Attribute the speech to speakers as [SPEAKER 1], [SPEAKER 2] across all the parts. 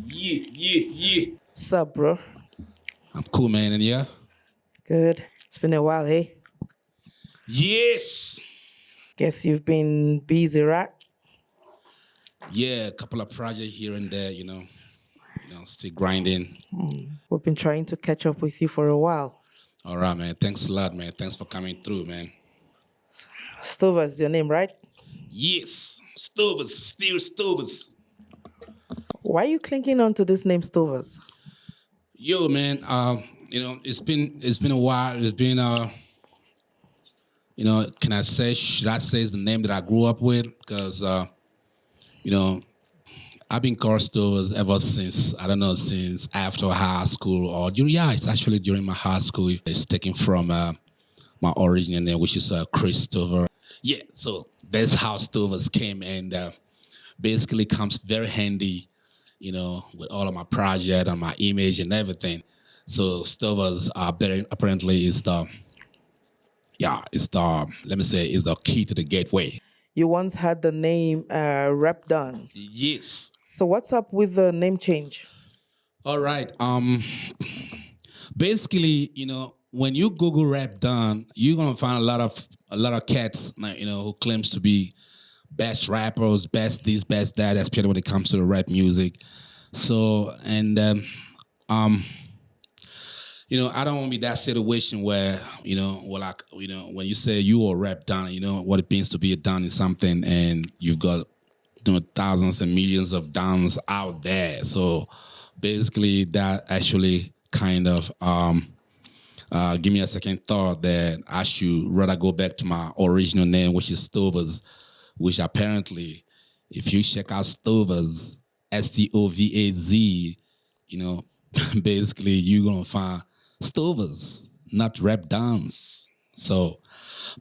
[SPEAKER 1] Yeah.
[SPEAKER 2] Sup, bro?
[SPEAKER 1] I'm cool, man, and yeah?
[SPEAKER 2] Good. It's been a while, hey?
[SPEAKER 1] Yes.
[SPEAKER 2] Guess you've been busy, right?
[SPEAKER 1] Yeah, a couple of projects here and there, still grinding.
[SPEAKER 2] We've been trying to catch up with you for a while.
[SPEAKER 1] All right, man. Thanks a lot, man. Thanks for coming through, man.
[SPEAKER 2] Stovaz is your name, right?
[SPEAKER 1] Yes. Stovaz, still Stovaz.
[SPEAKER 2] Why are you clinging on to this name, Stovaz?
[SPEAKER 1] Yo, man, it's been a while. It's been should I say it's the name that I grew up with? Because I've been called Stovaz ever since, I don't know, since after high school it's actually during my high school. It's taken from my original name, which is Christopher. Yeah, so that's how Stovaz came, and basically comes very handy, with all of my project and my image and everything. So Stovaz apparently is let me say, is the key to the gateway.
[SPEAKER 2] You once had the name Rap Done.
[SPEAKER 1] Yes.
[SPEAKER 2] So what's up with the name change?
[SPEAKER 1] All right. Basically, when you Google rap done, you're gonna find a lot of cats, like, who claims to be best rappers, best this, best that, especially when it comes to the rap music. So, and I don't want to be that situation where, when you say you are rap done, what it means to be a done in something, and you've got thousands and millions of downs out there. So basically, that actually kind of give me a second thought that I should rather go back to my original name, which is Stovaz, which apparently, if you check out Stovaz, Stovaz, basically you're gonna find Stovaz, not rap dance. So,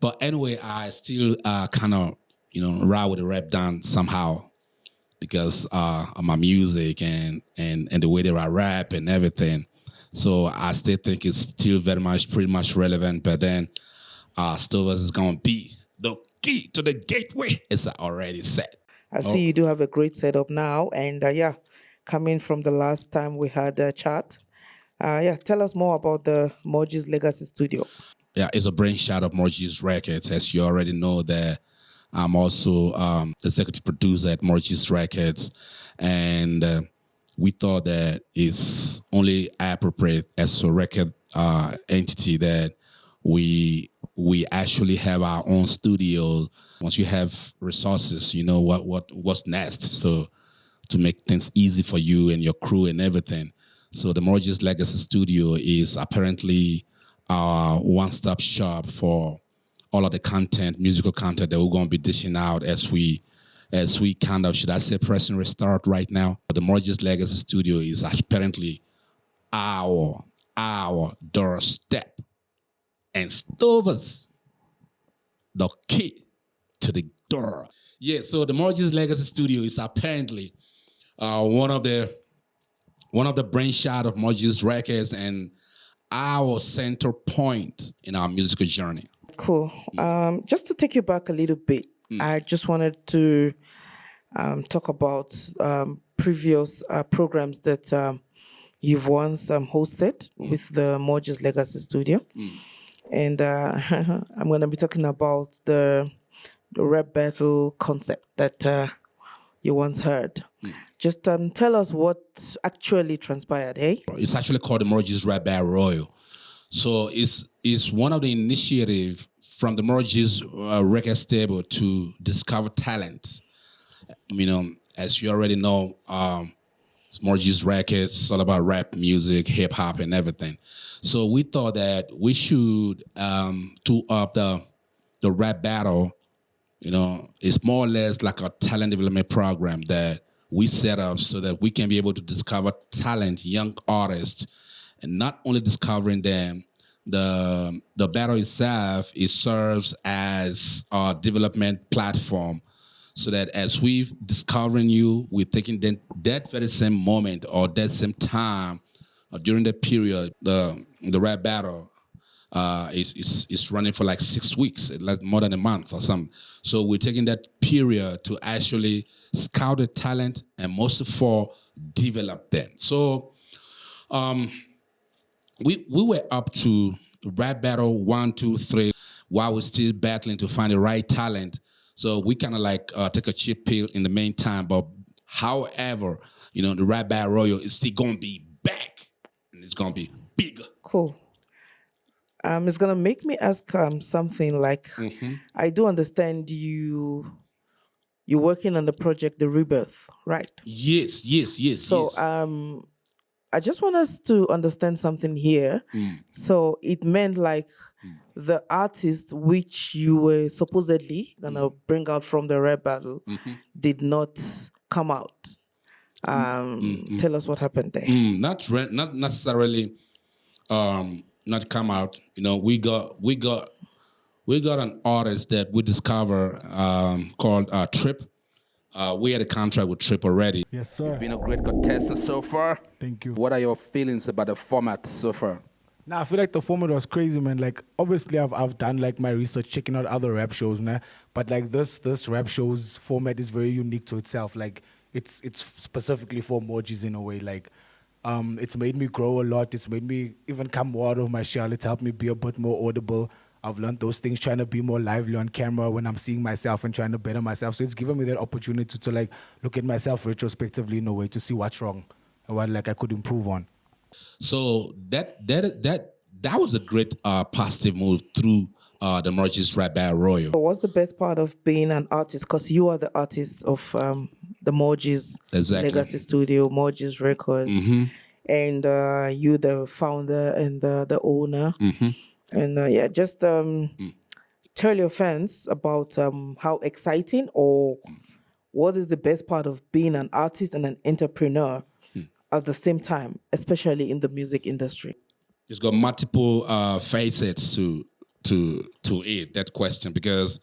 [SPEAKER 1] but anyway, I still kind of ride with the rap dance somehow because of my music and the way that I rap and everything. So I still think it's still pretty much relevant. But then Stovaz is gonna be the key to the gateway. It's already set.
[SPEAKER 2] I see you do have a great setup now, and coming from the last time we had a chat, tell us more about the Moji's Legacy Studio.
[SPEAKER 1] Yeah, it's a brainchild of Morgis Records. As you already know, that I'm also executive producer at Morgis Records, and we thought that it's only appropriate as a record entity that we actually have our own studio. Once you have resources, you know what's next. So to make things easy for you and your crew and everything. So the Morgis Legacy Studio is apparently our one-stop shop for all of the content, musical content that we're going to be dishing out as we kind of, should I say, press and restart right now. The Morgis Legacy Studio is apparently our doorstep, and Stovaz, the key to the door. Yeah, so the Morgis Legacy Studio is apparently one of the brainchild of Morgis Records and our center point in our musical journey.
[SPEAKER 2] Cool. Just to take you back a little bit, I just wanted to talk about previous programs that you've once hosted with the Moji's Legacy Studio. And I'm going to be talking about the rap battle concept that you once heard. Just tell us what actually transpired, hey?
[SPEAKER 1] It's actually called the Morgis Rap Battle Royal. So it's one of the initiatives from the Morgis record stable to discover talent. As you already know, it's Morgis Records. It's all about rap music, hip hop, and everything. So we thought that we should tool up the rap battle. It's more or less like a talent development program that we set up so that we can be able to discover talent, young artists, and not only discovering them. The battle itself, it serves as a development platform, so that as we're discovering you, we're taking that very same moment or that same time during the period, the rap battle, is running for like 6 weeks, like more than a month or something. So we're taking that period to actually scout the talent and most of all develop them. So we were up to rap battle 1, 2, 3 while we're still battling to find the right talent. So we kind of like take a cheap pill in the meantime. But however, the rap battle royal is still gonna be back and it's gonna be bigger.
[SPEAKER 2] Cool. It's gonna make me ask something like, I do understand you're working on the project, the Rebirth, right?
[SPEAKER 1] Yes, yes, yes,
[SPEAKER 2] So
[SPEAKER 1] yes.
[SPEAKER 2] I just want us to understand something here. So it meant like the artist which you were supposedly gonna bring out from the rap battle did not come out. Tell us what happened there.
[SPEAKER 1] Not necessarily not come out. We got an artist that we discover called Trip. We had a contract with Trip already.
[SPEAKER 3] Yes, sir.
[SPEAKER 1] Been a great contestant so far.
[SPEAKER 3] Thank you.
[SPEAKER 1] What are your feelings about the format so far?
[SPEAKER 3] Nah, I feel like the format was crazy, man. Like, obviously, I've done like my research, checking out other rap shows, nah. But like this rap show's format is very unique to itself. Like, it's specifically for emojis in a way. Like, it's made me grow a lot. It's made me even come more out of my shell. It's helped me be a bit more audible. I've learned those things, trying to be more lively on camera when I'm seeing myself and trying to better myself. So it's given me that opportunity to like look at myself retrospectively in a way to see what's wrong and what like I could improve on.
[SPEAKER 1] So that was a great positive move through the Merges Rap Battle Royal.
[SPEAKER 2] So what's the best part of being an artist? Because you are the artist of the Morges Legacy Studio, Morges Records, and you the founder and the owner. And just tell your fans about how exciting or what is the best part of being an artist and an entrepreneur at the same time, especially in the music industry.
[SPEAKER 1] It's got multiple facets to it, that question, because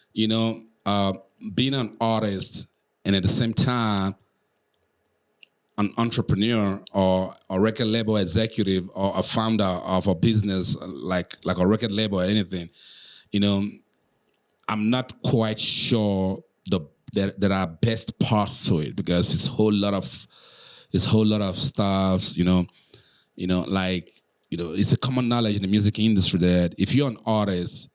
[SPEAKER 1] being an artist and at the same time an entrepreneur or a record label executive or a founder of a business like a record label or anything, I'm not quite sure there are best parts to it, because it's a whole lot of stuff, it's a common knowledge in the music industry that if you're an artist,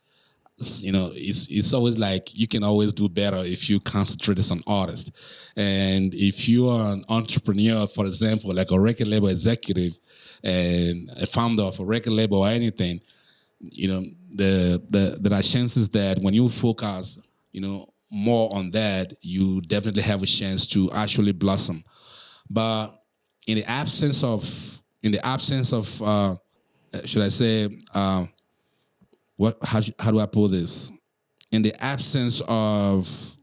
[SPEAKER 1] it's always like you can always do better if you concentrate as an artist. And if you are an entrepreneur, for example, like a record label executive and a founder of a record label or anything, there are chances that when you focus, more on that, you definitely have a chance to actually blossom. But in the absence of, should I say, how do I put this? In the absence of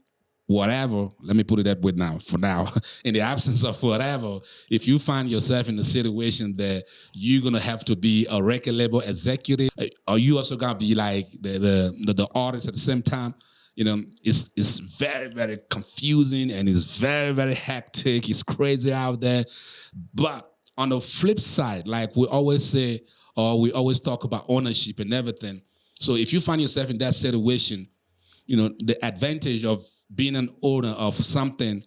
[SPEAKER 1] whatever, let me put it that way now, for now. In the absence of whatever, if you find yourself in a situation that you're gonna have to be a record label executive, or you also gonna be like the artist at the same time, it's very, very confusing and it's very, very hectic. It's crazy out there. But on the flip side, like we always say, or we always talk about ownership and everything. So if you find yourself in that situation, the advantage of being an owner of something,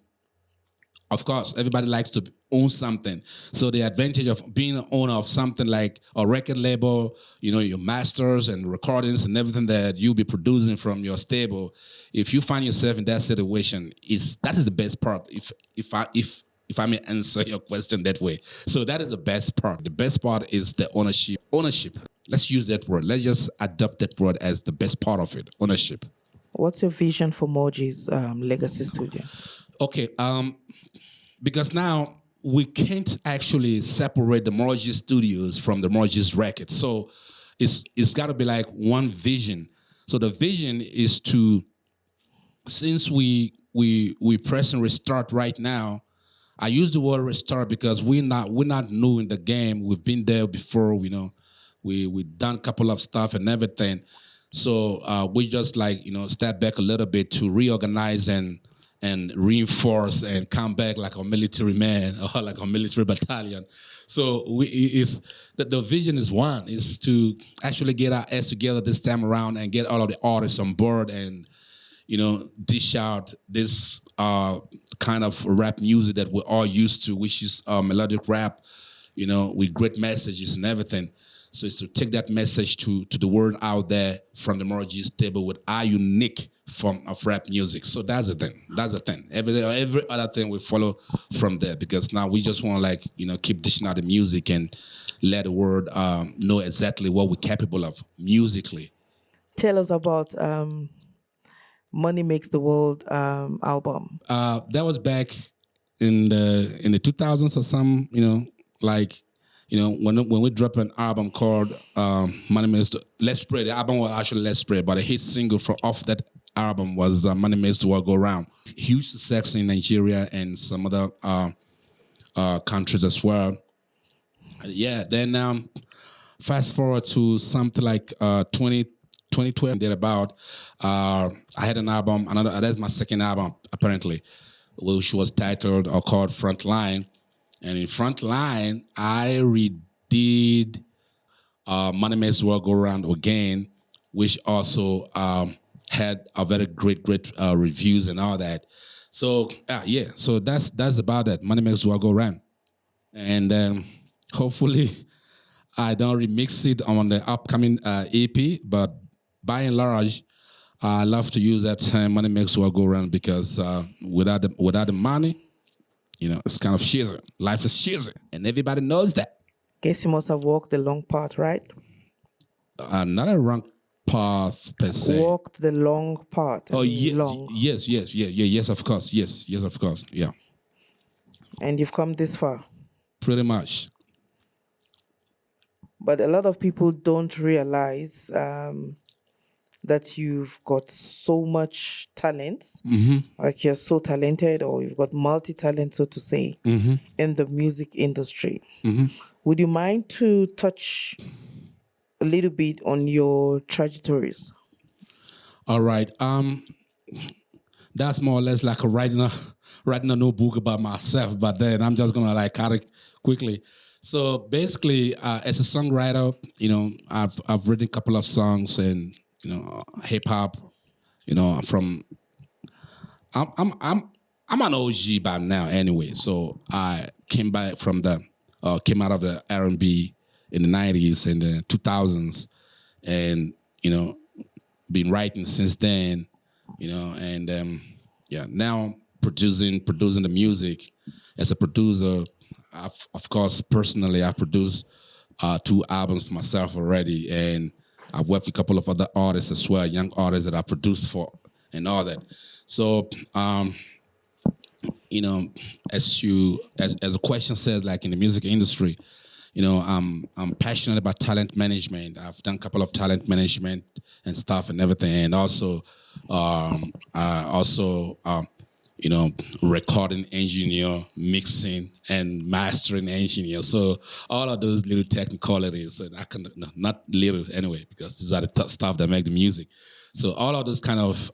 [SPEAKER 1] of course, everybody likes to own something. So the advantage of being an owner of something like a record label, your masters and recordings and everything that you'll be producing from your stable, if you find yourself in that situation, that is the best part. If I may answer your question that way. So that is the best part. The best part is the ownership. Ownership. Let's use that word. Let's just adopt that word as the best part of it. Ownership.
[SPEAKER 2] What's your vision for Morges Legacy Studio?
[SPEAKER 1] Okay. Because now we can't actually separate the Morges Studios from the Morges Records. So it's got to be like one vision. So the vision is to, since we press and restart right now. I use the word restart because we're not new in the game. We've been there before. We've done a couple of stuff and everything. So we just step back a little bit to reorganize and and reinforce and come back like a military man or like a military battalion. So the vision is one, is to actually get our ass together this time around and get all of the artists on board and, dish out this kind of rap music that we're all used to, which is melodic rap, with great messages and everything. So it's to take that message to the world out there from the Morgis table with our unique form of rap music. So that's the thing. That's the thing. Every other thing we follow from there, because now we just want to keep dishing out the music and let the world know exactly what we're capable of musically.
[SPEAKER 2] Tell us about Money Makes the World album.
[SPEAKER 1] That was back in the 2000s or some, when we dropped an album called Money Makes the Let's Pray. The album was actually Let's Pray, but a hit single off that album was Money Makes the World Go Round. Huge success in Nigeria and some other countries as well. Yeah, then fast forward to something like 2012, did about. I had an album, that's my second album apparently, which was titled or called Frontline. And in Frontline, I redid Money Makes the World Go Round again, which also had a very great reviews and all that. So so that's about it. Money Makes the World Go Round, and then hopefully I don't remix it on the upcoming EP. But by and large, I love to use that term Money Makes the World Go Round because without the money, it's kind of shizzy. Life is shizzy, and everybody knows that.
[SPEAKER 2] Guess you must have walked the long path, right?
[SPEAKER 1] Not a wrong path per se.
[SPEAKER 2] Walked the long path.
[SPEAKER 1] Long. Yes, of course. Yes, of course. Yeah.
[SPEAKER 2] And you've come this far.
[SPEAKER 1] Pretty much.
[SPEAKER 2] But a lot of people don't realize that you've got so much talent, like you're so talented, or you've got multi-talent, so to say, in the music industry. Would you mind to touch a little bit on your trajectories?
[SPEAKER 1] All right. That's more or less like writing a new book about myself, but then I'm just gonna cut it quickly. So basically, as a songwriter, I've written a couple of songs and hip hop. I'm an OG by now anyway. So I came out of the R&B in the 90s and the 2000s, and been writing since then. And now producing the music as a producer. Of course, personally, I've produced 2 albums for myself already, and I've worked with a couple of other artists as well, young artists that I produced for and all that. So, as the question says, like in the music industry, I'm passionate about talent management. I've done a couple of talent management and stuff and everything, and also, recording engineer, mixing, and mastering engineer. So all of those little technicalities, and not little anyway, because these are the stuff that make the music. So all of those kind of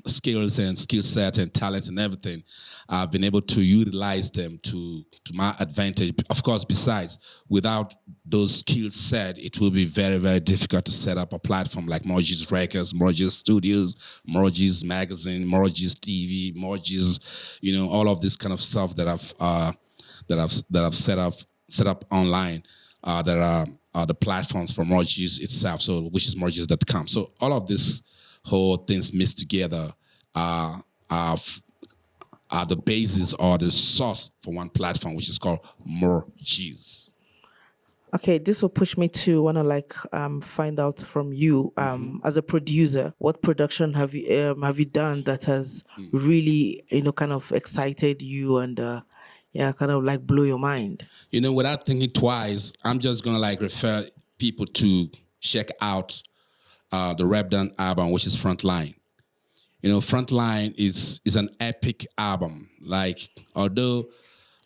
[SPEAKER 1] skills and skill sets and talent and everything, I've been able to utilize them to my advantage. Of course, besides, without those skill set, it will be very, very difficult to set up a platform like Morgis Records, Morgis Studios, Morgis Magazine, Morgis TV, Morgis, all of this kind of stuff that I've set up online that are the platforms for Morgis itself, so which is Morgis.com. So all of this whole things mixed together are the basis or the source for one platform, which is called Morgis.
[SPEAKER 2] Okay, this will push me to want to find out from you as a producer, what production have you done that has really kind of excited you and kind of blow your mind?
[SPEAKER 1] Without thinking twice, I'm just gonna refer people to check out the Rap Done album, which is Frontline. Frontline is an epic album. Although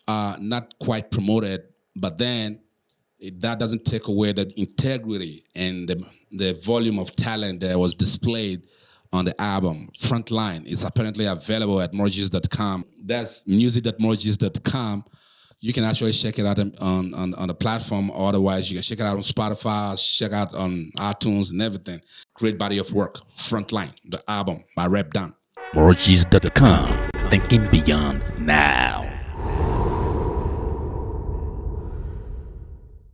[SPEAKER 1] not quite promoted, but then that doesn't take away the integrity and the volume of talent that was displayed on the album. Frontline is apparently available at morgis.com. That's music.morgis.com. You can actually check it out on the platform. Otherwise, you can check it out on Spotify, check out on iTunes and everything. Great body of work. Frontline, the album by Rep Don.
[SPEAKER 4] morgis.com. Thinking beyond now.